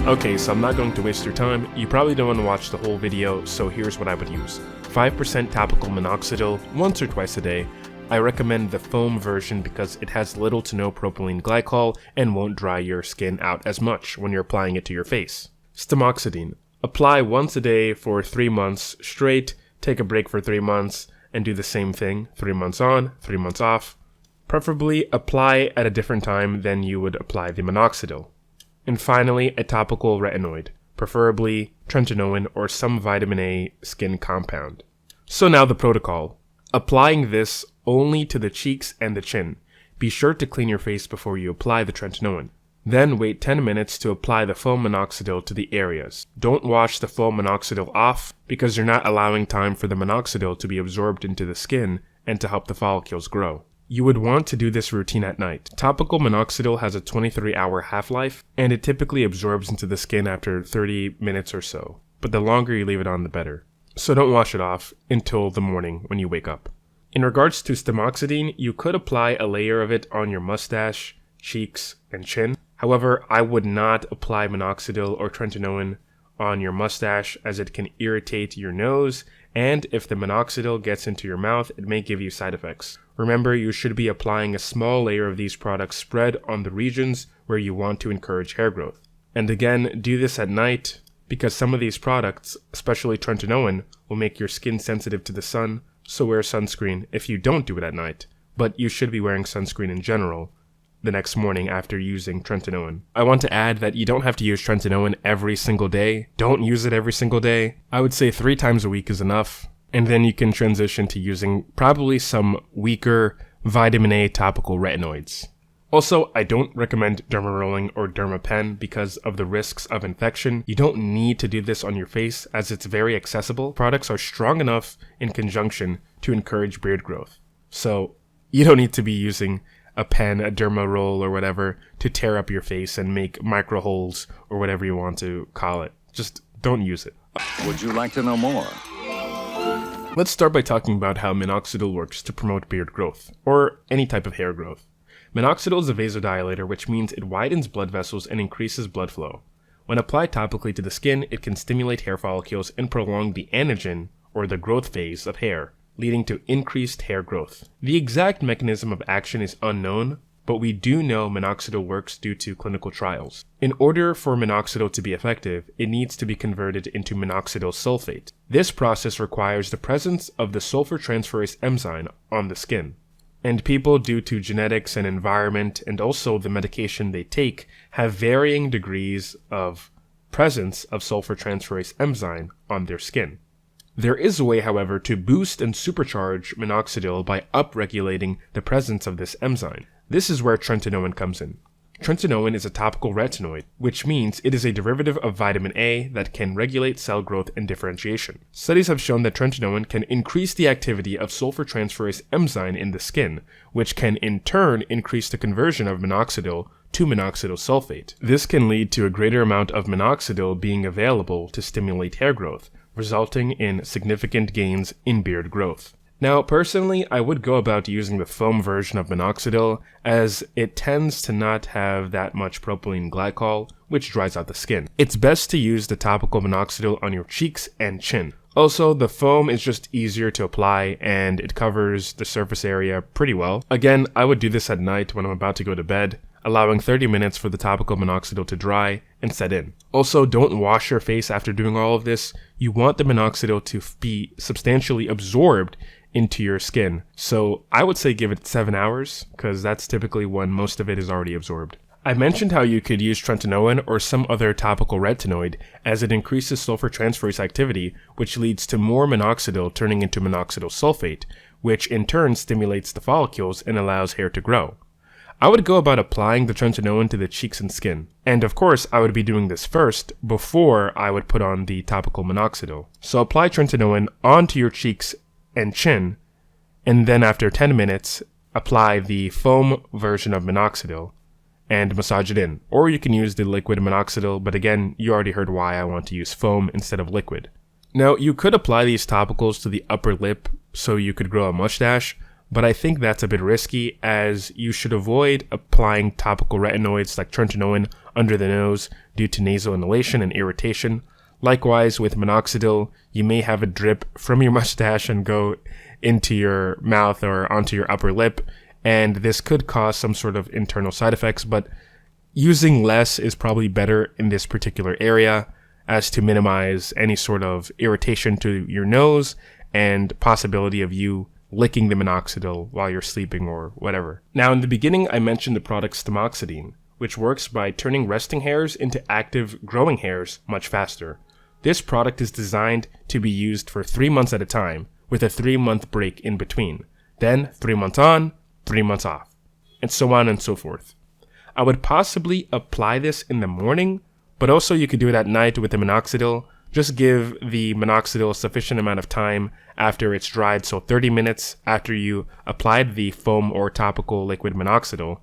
Okay, so I'm not going to waste your time. You probably don't want to watch the whole video, so here's what I would use. 5% topical minoxidil once or twice a day. I recommend the foam version because it has little to no propylene glycol and won't dry your skin out as much when you're applying it to your face. Stemoxydine. Apply once a day for 3 months straight, take a break for 3 months, and do the same thing, 3 months on, 3 months off. Preferably apply at a different time than you would apply the minoxidil. And finally, a topical retinoid, preferably tretinoin or some vitamin A skin compound. So now the protocol. Applying this only to the cheeks and the chin. Be sure to clean your face before you apply the tretinoin. Then wait 10 minutes to apply the foam minoxidil to the areas. Don't wash the foam minoxidil off because you're not allowing time for the minoxidil to be absorbed into the skin and to help the follicles grow. You would want to do this routine at night. Topical minoxidil has a 23-hour half-life, and it typically absorbs into the skin after 30 minutes or so. But the longer you leave it on, the better. So don't wash it off until the morning when you wake up. In regards to Stemoxydine, you could apply a layer of it on your mustache, cheeks, and chin. However, I would not apply minoxidil or tretinoin on your mustache as it can irritate your nose, and if the minoxidil gets into your mouth, it may give you side effects. Remember, you should be applying a small layer of these products spread on the regions where you want to encourage hair growth. And again, do this at night because some of these products, especially tretinoin, will make your skin sensitive to the sun, so wear sunscreen if you don't do it at night. But you should be wearing sunscreen in general the next morning after using tretinoin. I want to add that you don't have to use tretinoin every single day. Don't use it every single day. I would say 3 times a week is enough. And then you can transition to using probably some weaker vitamin A topical retinoids. Also, I don't recommend derma rolling or derma pen because of the risks of infection. You don't need to do this on your face as it's very accessible. Products are strong enough in conjunction to encourage beard growth. So you don't need to be using a pen, a derma roll or whatever to tear up your face and make micro holes or whatever you want to call it. Just don't use it. Would you like to know more? Let's start by talking about how minoxidil works to promote beard growth, or any type of hair growth. Minoxidil is a vasodilator, which means it widens blood vessels and increases blood flow. When applied topically to the skin, it can stimulate hair follicles and prolong the anagen, or the growth phase of hair, leading to increased hair growth. The exact mechanism of action is unknown, but we do know minoxidil works due to clinical trials. In order for minoxidil to be effective, it needs to be converted into minoxidil sulfate. This process requires the presence of the sulfotransferase enzyme on the skin. And people, due to genetics and environment and also the medication they take, have varying degrees of presence of sulfotransferase enzyme on their skin. There is a way, however, to boost and supercharge minoxidil by upregulating the presence of this enzyme. This is where tretinoin comes in. Tretinoin is a topical retinoid, which means it is a derivative of vitamin A that can regulate cell growth and differentiation. Studies have shown that tretinoin can increase the activity of sulfotransferase enzyme in the skin, which can in turn increase the conversion of minoxidil to minoxidil sulfate. This can lead to a greater amount of minoxidil being available to stimulate hair growth, resulting in significant gains in beard growth. Now, personally, I would go about using the foam version of minoxidil as it tends to not have that much propylene glycol, which dries out the skin. It's best to use the topical minoxidil on your cheeks and chin. Also, the foam is just easier to apply and it covers the surface area pretty well. Again, I would do this at night when I'm about to go to bed, allowing 30 minutes for the topical minoxidil to dry and set in. Also, don't wash your face after doing all of this. You want the minoxidil to be substantially absorbed into your skin. So I would say give it 7 hours because that's typically when most of it is already absorbed. I mentioned how you could use tretinoin or some other topical retinoid as it increases sulfotransferase activity, which leads to more minoxidil turning into minoxidil sulfate, which in turn stimulates the follicles and allows hair to grow. I would go about applying the tretinoin to the cheeks and skin. And of course, I would be doing this first before I would put on the topical minoxidil. So apply tretinoin onto your cheeks and chin, and then after 10 minutes, apply the foam version of minoxidil and massage it in. Or you can use the liquid minoxidil, but again, you already heard why I want to use foam instead of liquid. Now, you could apply these topicals to the upper lip so you could grow a mustache, but I think that's a bit risky, as you should avoid applying topical retinoids like Tretinoin under the nose due to nasal inhalation and irritation. Likewise, with minoxidil, you may have a drip from your mustache and go into your mouth or onto your upper lip, and this could cause some sort of internal side effects, but using less is probably better in this particular area, as to minimize any sort of irritation to your nose and possibility of you licking the minoxidil while you're sleeping or whatever. Now, in the beginning, I mentioned the product Stemoxydine, which works by turning resting hairs into active growing hairs much faster. This product is designed to be used for 3 months at a time, with a 3-month break in between. Then 3 months on, 3 months off, and so on and so forth. I would possibly apply this in the morning, but also you could do it at night with the minoxidil. Just give the minoxidil a sufficient amount of time after it's dried, so 30 minutes after you applied the foam or topical liquid minoxidil,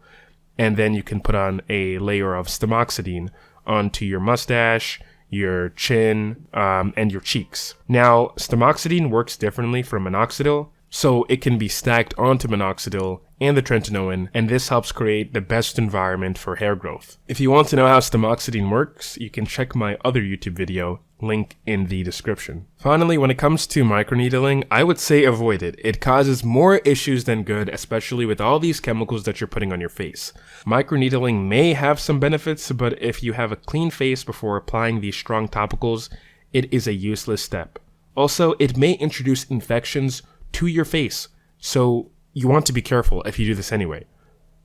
and then you can put on a layer of Stemoxydine onto your mustache, your chin, and your cheeks. Now, Stemoxydine works differently from minoxidil, so it can be stacked onto minoxidil and the Tretinoin, and this helps create the best environment for hair growth. If you want to know how Stemoxydine works, you can check my other YouTube video, link in the description. Finally, when it comes to microneedling, I would say avoid it. It causes more issues than good, especially with all these chemicals that you're putting on your face. Microneedling may have some benefits, but if you have a clean face before applying these strong topicals, it is a useless step. Also, it may introduce infections to your face, so you want to be careful if you do this anyway.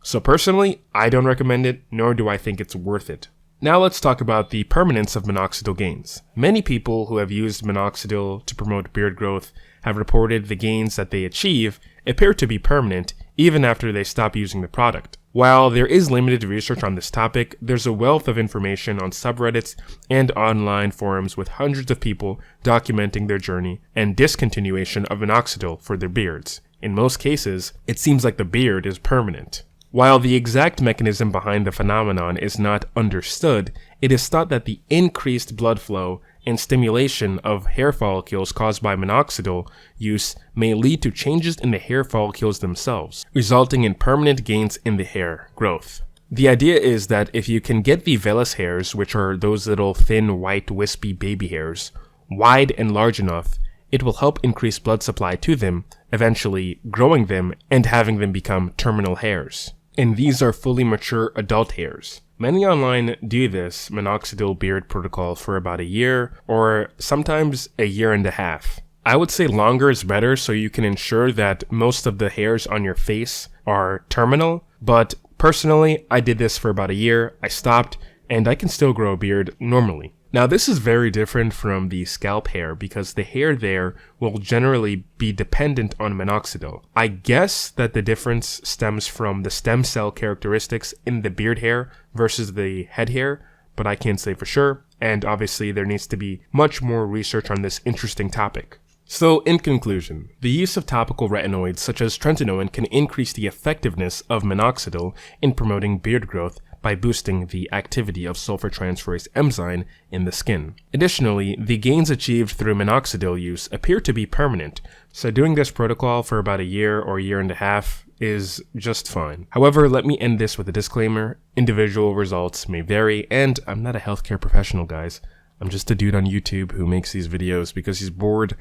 So personally, I don't recommend it, nor do I think it's worth it. Now let's talk about the permanence of minoxidil gains. Many people who have used minoxidil to promote beard growth have reported the gains that they achieve appear to be permanent even after they stop using the product. While there is limited research on this topic, there's a wealth of information on subreddits and online forums with hundreds of people documenting their journey and discontinuation of minoxidil for their beards. In most cases, it seems like the beard is permanent. While the exact mechanism behind the phenomenon is not understood, it is thought that the increased blood flow and stimulation of hair follicles caused by minoxidil use may lead to changes in the hair follicles themselves, resulting in permanent gains in the hair growth. The idea is that if you can get the vellus hairs, which are those little thin, white, wispy baby hairs, wide and large enough, it will help increase blood supply to them, eventually growing them and having them become terminal hairs. And these are fully mature adult hairs. Many online do this minoxidil beard protocol for about a year or sometimes a year and a half. I would say longer is better so you can ensure that most of the hairs on your face are terminal, but personally I did this for about a year, I stopped, and I can still grow a beard normally. Now this is very different from the scalp hair because the hair there will generally be dependent on minoxidil. I guess that the difference stems from the stem cell characteristics in the beard hair versus the head hair, but I can't say for sure, and obviously there needs to be much more research on this interesting topic. So in conclusion, the use of topical retinoids such as Tretinoin can increase the effectiveness of minoxidil in promoting beard growth by boosting the activity of sulfotransferase enzyme in the skin. Additionally, the gains achieved through minoxidil use appear to be permanent, so doing this protocol for about a year or year and a half is just fine. However, let me end this with a disclaimer. Individual results may vary, and I'm not a healthcare professional, guys. I'm just a dude on YouTube who makes these videos because he's bored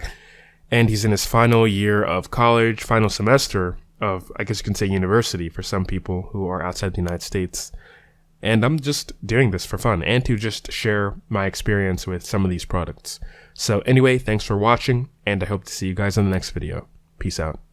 and he's in his final year of college, final semester of, I guess you can say, university for some people who are outside the United States. And I'm just doing this for fun and to just share my experience with some of these products. So anyway, thanks for watching, and I hope to see you guys in the next video. Peace out.